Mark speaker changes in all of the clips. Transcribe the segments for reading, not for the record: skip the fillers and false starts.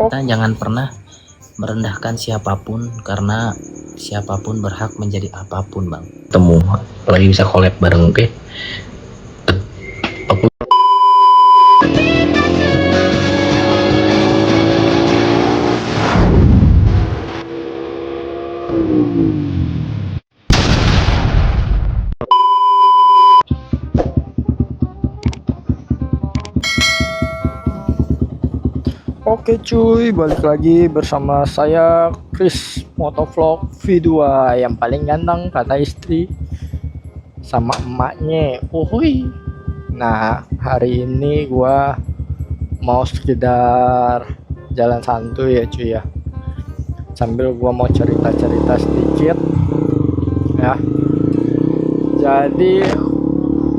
Speaker 1: Kita jangan pernah merendahkan siapapun, karena siapapun berhak menjadi apapun, Bang. Temu lagi bisa collab bareng, oke? Aku
Speaker 2: Oke cuy, balik lagi bersama saya Chris Motovlog V2 yang paling ganteng kata istri sama emaknya. Uhuy. Nah, hari ini gua mau sekedar jalan santuy ya cuy ya. Sambil gua mau cerita-cerita sedikit ya. Jadi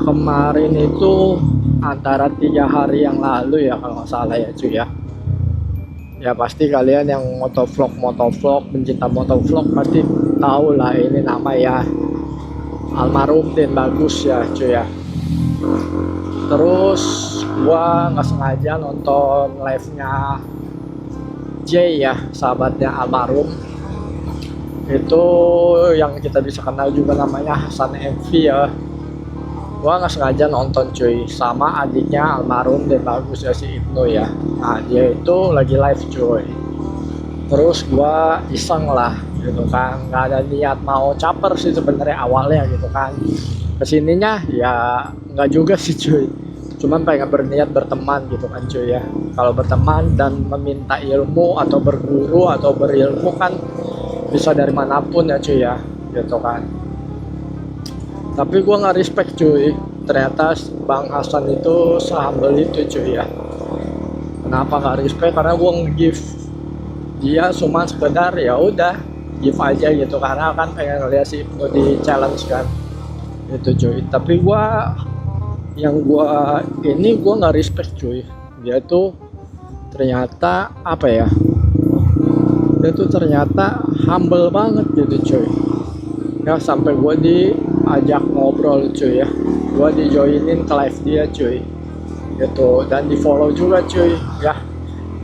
Speaker 2: kemarin itu antara 3 hari yang lalu ya kalau nggak salah ya cuy ya. Ya pasti kalian yang motovlog pencinta motovlog pasti tahu lah ini nama ya, almarhum Den Bagus ya cuy ya. Terus gua nggak sengaja nonton live nya Jay ya, sahabatnya almarhum itu, yang kita bisa kenal juga namanya Hasan MV ya. Gua nggak sengaja nonton cuy, sama adiknya almarhum Den Bagus ya, si Ibnu ya. Nah dia itu lagi live cuy. Terus gua iseng lah gitu kan, nggak ada niat mau caper sih sebenarnya awalnya gitu kan. Kesininya ya nggak juga sih cuy, cuman pengen berniat berteman gitu kan cuy ya. Kalau berteman dan meminta ilmu atau berguru atau berilmu kan bisa dari manapun ya cuy ya gitu kan. Tapi gue nggak respect cuy, ternyata Bang Hasan itu sehumble itu cuy ya. Kenapa nggak respect? Karena gue nge-give dia cuma sekedar ya udah give aja gitu, karena kan pengen ngeliat si Ibnu di challenge kan itu cuy. Tapi gue gue nggak respect cuy. Dia tuh ternyata apa ya, dia tuh ternyata humble banget gitu cuy ya. Sampai gue diajak ngobrol cuy ya, gue dijoinin ke live dia cuy gitu, dan di follow juga cuy ya.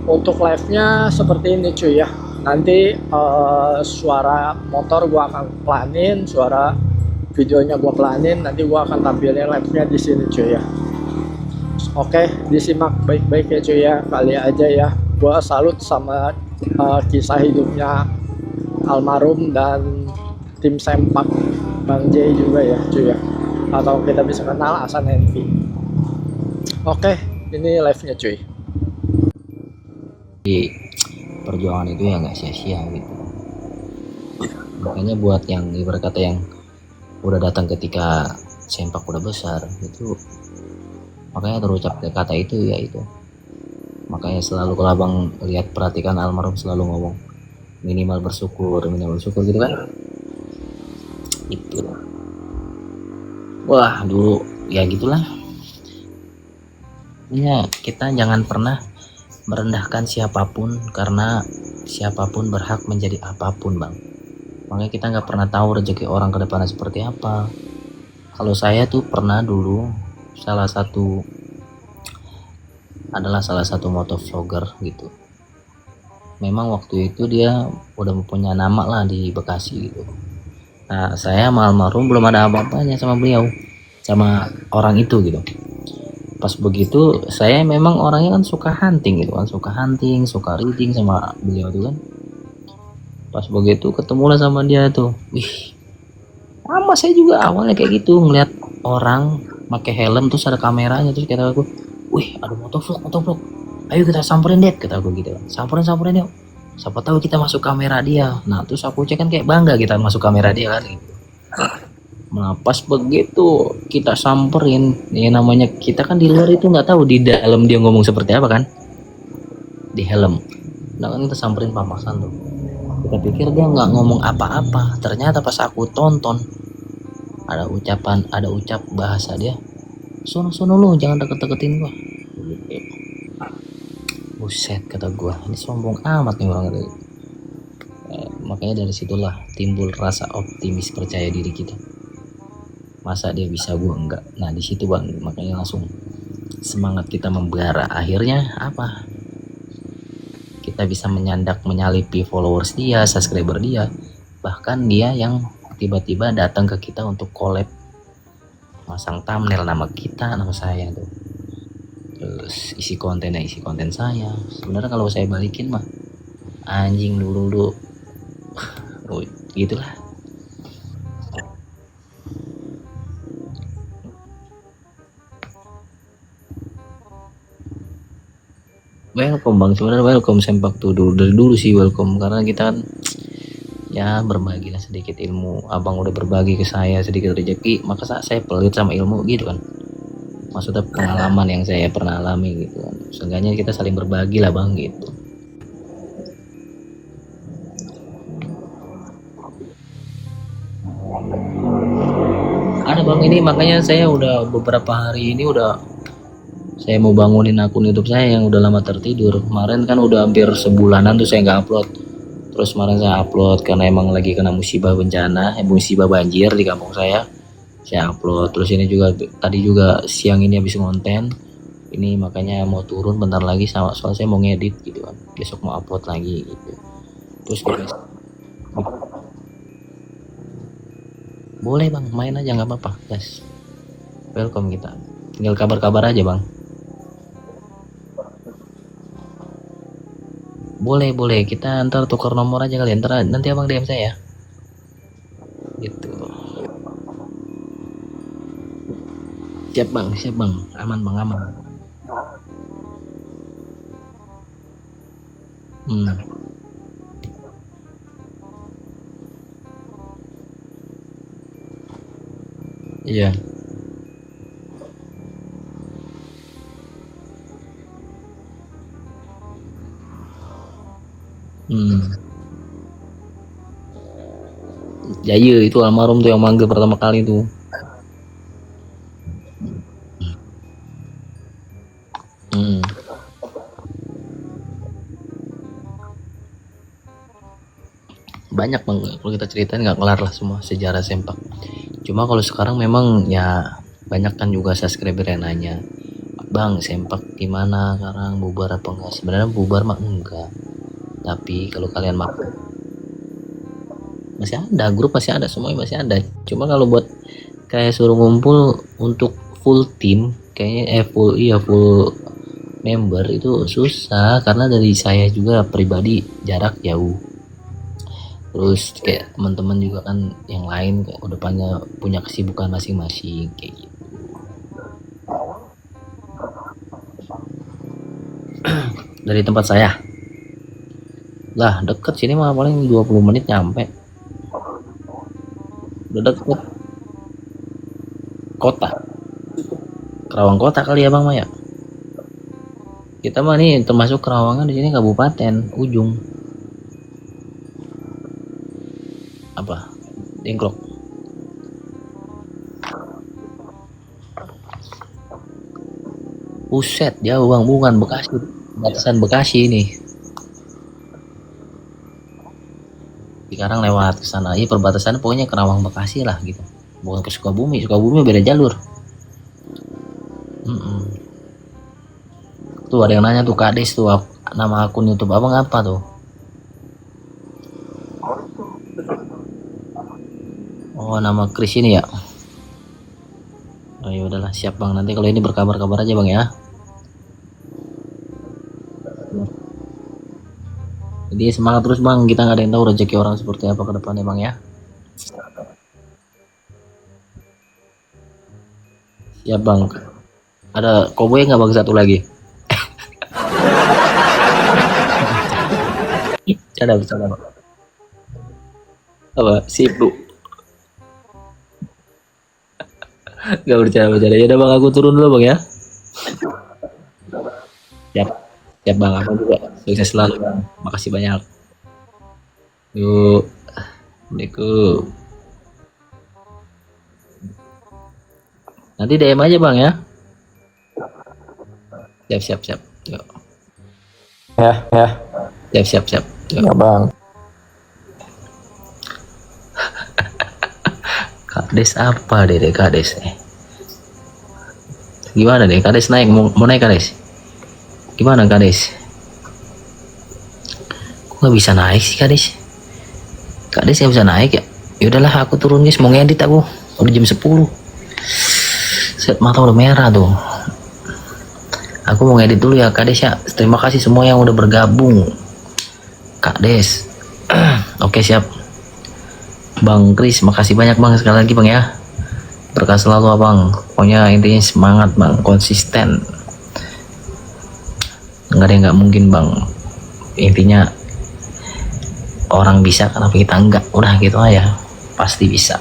Speaker 2: Untuk live nya seperti ini cuy ya, nanti suara motor gue akan pelanin, suara videonya gue pelanin, nanti gue akan tampilin live nya di sini cuy ya. Oke, disimak baik-baik ya cuy ya, kali aja ya. Gue salut sama kisah hidupnya almarhum dan tim sempak Bang J juga ya cuy ya, atau kita bisa kenal Hasan Envy. Oke, ini live nya cuy.
Speaker 1: di perjuangan itu ya nggak sia-sia gitu. Makanya buat yang ibarat kata yang udah datang ketika sempak udah besar itu, makanya terucap kata itu ya itu. Makanya selalu kalau abang lihat perhatikan almarhum selalu ngomong minimal bersyukur gitu kan. Itu wah dulu ya gitulah. Ya, kita jangan pernah merendahkan siapapun, karena siapapun berhak menjadi apapun, Bang. Makanya kita nggak pernah tahu rezeki orang ke depannya seperti apa. Kalau saya tuh pernah dulu salah satu motovlogger gitu. Memang waktu itu dia udah mempunyai nama lah di Bekasi gitu. Nah, saya sama almarhum belum ada apa-apanya sama beliau, sama orang itu gitu. Pas begitu saya memang orangnya kan suka hunting gitu kan, suka reading sama beliau tuh kan. Pas begitu ketemulah sama dia tuh, wih, sama saya juga awalnya kayak gitu, ngeliat orang pakai helm terus ada kameranya, terus kata aku, wih, ada motovlog, ayo kita samperin deh, kata aku gitu, samperin yuk, siapa tahu kita masuk kamera dia. Nah terus aku cek kan kayak bangga kita masuk kamera dia kan gitu. Nah pas begitu kita samperin, ya namanya kita kan di luar itu nggak tahu di dalam dia ngomong seperti apa kan, di helm. Nah kan kita samperin papasan tuh, kita pikir dia nggak ngomong apa-apa, ternyata pas aku tonton ada ucap bahasa dia, sono lu jangan deket-deketin gua. Buset kata gua, ini sombong amat nih orang itu. Makanya dari situlah timbul rasa optimis percaya diri kita. Masa dia bisa gua enggak? Nah di situ bang, makanya langsung semangat kita membara. Akhirnya apa? kita bisa menyalipi followers dia, subscriber dia, bahkan dia yang tiba-tiba datang ke kita untuk collab, masang thumbnail nama kita, nama saya tuh, terus isi konten saya. Sebenarnya kalau saya balikin mah anjing dulu gitulah. Welcome bang, sebenarnya welcome Sempak tuh dari dulu sih welcome, karena kita kan ya berbagi lah sedikit ilmu. Abang udah berbagi ke saya sedikit rezeki, maka saya pelit sama ilmu gitu kan, maksudnya pengalaman yang saya pernah alami gitu kan. Seenggaknya kita saling berbagi lah bang gitu. Ada bang, ini makanya saya udah beberapa hari ini saya mau bangunin akun YouTube saya yang udah lama tertidur. Kemarin kan udah hampir sebulanan tuh saya nggak upload. Terus kemarin saya upload karena emang lagi kena musibah bencana, musibah banjir di kampung saya. Saya upload. Terus ini juga tadi juga siang ini habis ngonten. Ini makanya mau turun bentar lagi, soal saya mau ngedit gitu kan. Besok mau upload lagi gitu. Terus guys, boleh bang, main aja nggak apa-apa guys. Welcome kita. Tinggal kabar-kabar aja bang. Boleh kita ntar tukar nomor aja kali, ntar nanti abang DM saya gitu. Siap bang, aman bang, aman. Iya. Jaya itu almarhum tuh yang manggil pertama kali tuh. Banyak bang, kalau kita ceritain nggak kelar lah semua sejarah Sempak. Cuma kalau sekarang memang ya banyak kan juga subscriber yang nanya, bang Sempak gimana sekarang, bubar apa enggak? Sebenarnya bubar mah enggak, tapi kalau kalian mau masih ada, grup masih ada, semuanya masih ada. Cuma kalau buat kayak suruh ngumpul untuk full team kayaknya full member itu susah, karena dari saya juga pribadi jarak jauh. Terus kayak teman-teman juga kan yang lain kayak udah punya kesibukan masing-masing kayak gitu. Dari tempat saya lah deket sini mah paling 20 menit nyampe, udah deket. Kota Kerawang kota kali ya bang Maya. Kita mah nih termasuk Kerawangan, di sini kabupaten ujung apa Dengklok. Buset jauh bang, bukan Bekasi, batasan Bekasi ini. Sekarang lewat ke sana, iya perbatasan pokoknya Kerawang Bekasi lah gitu, bukan ke Sukabumi beda jalur. Tuh ada yang nanya tuh Kades tuh, nama akun YouTube abang apa tuh? Oh nama Chris ini ya. Oh ya udahlah, siap bang, nanti kalau ini berkabar-kabar aja bang ya. Jadi semangat terus bang, kita nggak ada yang tahu rezeki orang seperti apa ke depannya bang ya. Siap bang. Ada koboi nggak bang satu lagi? Ada bang. Apa sibuk? Gak bercanda ya udah bang, aku turun dulu bang ya. Siap bang, apa juga sukses selalu bang, makasih banyak. Yuk, Assalamualaikum. Nanti DM aja bang ya. Siap. Yuk.
Speaker 2: Ya.
Speaker 1: Siap. Yuk.
Speaker 2: Ya bang.
Speaker 1: Kades apa deh Kades nih? Gimana deh Kades naik, mau naik Kades? Gimana Kades? nggak bisa naik sih kak Des nggak bisa naik ya. Yaudahlah aku turun guys, mau ngedit aku udah jam 10. Set, mata udah merah tuh. Aku mau ngedit dulu ya kak Des ya. Terima kasih semua yang udah bergabung kak Des. Oke siap. Bang Kris, makasih banyak bang, sekali lagi bang ya. Berkah selalu abang. Pokoknya intinya semangat bang, konsisten. Nggak ada yang nggak mungkin bang. Intinya orang bisa, kenapa kita enggak? Udah gitu aja, pasti bisa.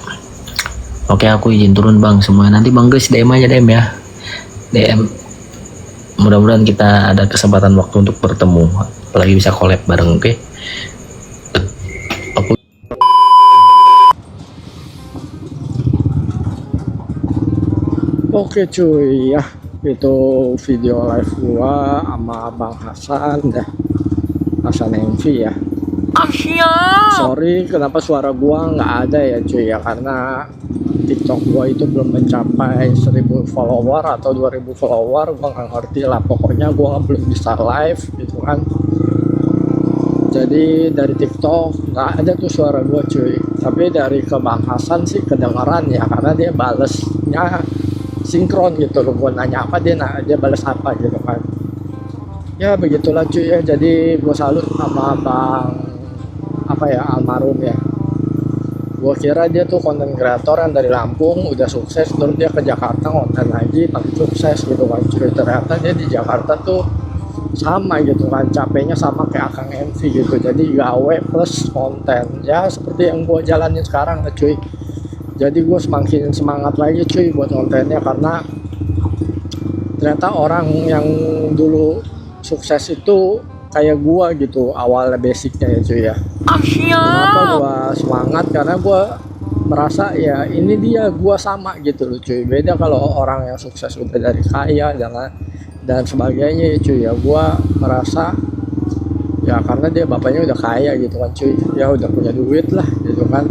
Speaker 1: Oke, aku izin turun bang semua. Nanti bang Kris DM aja, DM ya, DM. Mudah-mudahan kita ada kesempatan waktu untuk bertemu, apalagi bisa collab bareng. Oke. Aku
Speaker 2: Oke cuy ya, itu video live gua sama Bang Hasan dah, Hasan MV ya. Sorry kenapa suara gua nggak ada ya cuy ya, karena TikTok gua itu belum mencapai 1000 follower atau 2000 follower, gua nggak ngerti lah, pokoknya gua belum bisa live gitu kan. Jadi dari TikTok nggak ada tuh suara gua cuy, tapi dari ke Bang Hasan sih kedengaran ya, karena dia balesnya sinkron gitu loh. Gue nanya apa dia balas apa gitu kan. Ya begitulah cuy ya. Jadi gue salut sama Bang apa ya, almarhum ya. Gue kira dia tuh konten kreator yang dari Lampung udah sukses, terus dia ke Jakarta konten lagi tapi sukses gitu kan cuy. Ternyata dia di Jakarta tuh sama gitu kan, capeknya sama kayak Akang MV gitu. Jadi gawe plus konten ya, seperti yang gue jalanin sekarang ya cuy. Jadi gue semakin semangat lagi cuy buat kontennya, karena ternyata orang yang dulu sukses itu kayak gue gitu awalnya, basicnya ya cuy ya. Kenapa gue semangat? Karena gue merasa ya ini dia gue sama gitu loh cuy. Beda kalau orang yang sukses udah dari kaya dan sebagainya ya cuy ya. Gue merasa ya karena dia bapaknya udah kaya gitu kan cuy, ya udah punya duit lah gitu kan.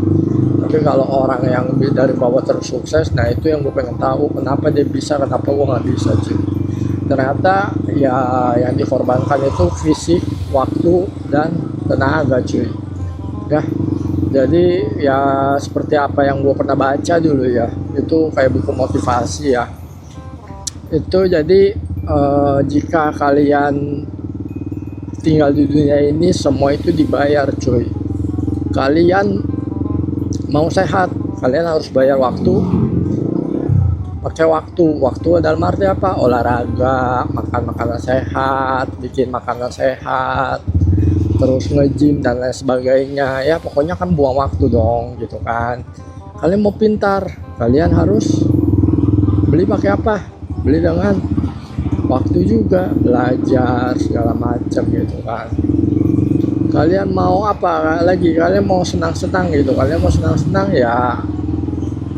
Speaker 2: Tapi kalau orang yang dari bawah terus sukses, nah itu yang gue pengen tahu, kenapa dia bisa, kenapa gue nggak bisa cuy. Ternyata ya yang dikorbankan itu fisik, waktu, dan tenaga cuy ya. Jadi ya seperti apa yang gue pernah baca dulu ya, itu kayak buku motivasi ya. Itu jadi jika kalian tinggal di dunia ini, semua itu dibayar cuy. Kalian mau sehat, kalian harus bayar waktu, pakai waktu dalam arti apa? Olahraga, makan makanan sehat, bikin makanan sehat, terus nge-gym dan lain sebagainya ya. Pokoknya kan buang waktu dong gitu kan. Kalian mau pintar, kalian harus beli pakai apa? Beli dengan waktu juga, belajar segala macam gitu kan. Kalian mau apa lagi? Kalian mau senang-senang gitu. Kalian mau senang-senang ya,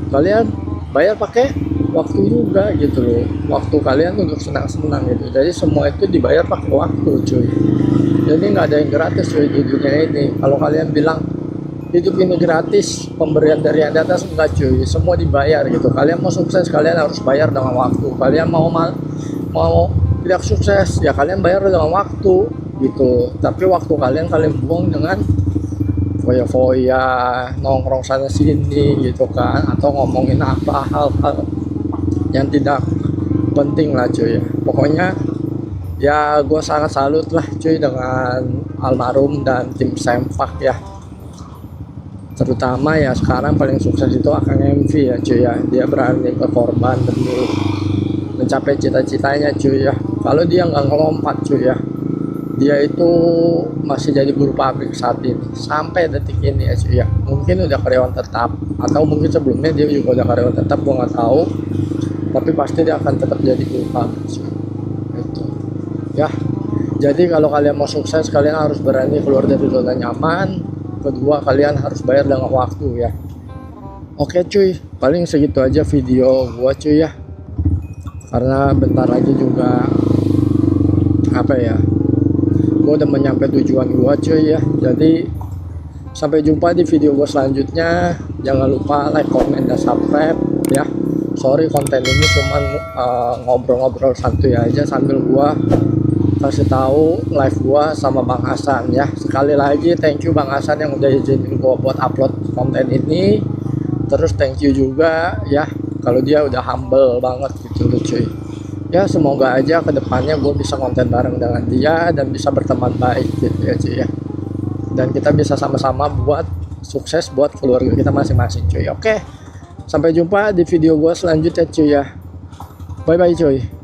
Speaker 2: kalian bayar pakai waktu juga gitu loh. Waktu kalian untuk senang-senang gitu. Jadi semua itu dibayar pakai waktu cuy. Jadi nggak ada yang gratis cuy di dunia ini. Kalau kalian bilang hidup ini gratis, pemberian dari yang di atas, enggak cuy. Semua dibayar gitu. Kalian mau sukses, kalian harus bayar dengan waktu. Kalian mau tidak sukses ya, kalian bayar dengan waktu gitu. Tapi waktu kalian buang dengan foya-foya, nongkrong sana sini gitu kan, atau ngomongin apa hal-hal yang tidak penting lah cuy. Pokoknya ya gue sangat salut lah cuy dengan almarhum dan tim Sempak ya. Terutama ya sekarang paling sukses itu Akang MV ya cuy ya. Dia berani berkorban demi mencapai cita-citanya cuy ya. Kalau dia nggak ngelompat cuy ya, dia itu masih jadi buruh pabrik saat ini sampai detik ini ya cuy ya. Mungkin udah karyawan tetap, atau mungkin sebelumnya dia juga udah karyawan tetap, gue nggak tahu. Tapi pasti dia akan tetap jadi buruh pabrik cuy. Itu ya. Jadi kalau kalian mau sukses, kalian harus berani keluar dari zona nyaman. Kedua, kalian harus bayar dengan waktu ya. Oke cuy, paling segitu aja video gua cuy ya. Karena bentar lagi juga apa ya, gue udah menyampai tujuan gue cuy ya. Jadi sampai jumpa di video gue selanjutnya. Jangan lupa like, comment, dan subscribe ya. Sorry konten ini cuman ngobrol-ngobrol santuy aja sambil gue kasih tahu live gua sama Bang Hasan ya. Sekali lagi thank you Bang Hasan yang udah izinin gua buat upload konten ini. Terus thank you juga ya kalau dia udah humble banget gitu loh cuy. Ya semoga aja kedepannya gue bisa konten bareng dengan dia dan bisa berteman baik gitu ya cuy ya. Dan kita bisa sama-sama buat sukses buat keluarga kita masing-masing cuy. Oke, sampai jumpa di video gue selanjutnya cuy ya. Bye bye cuy.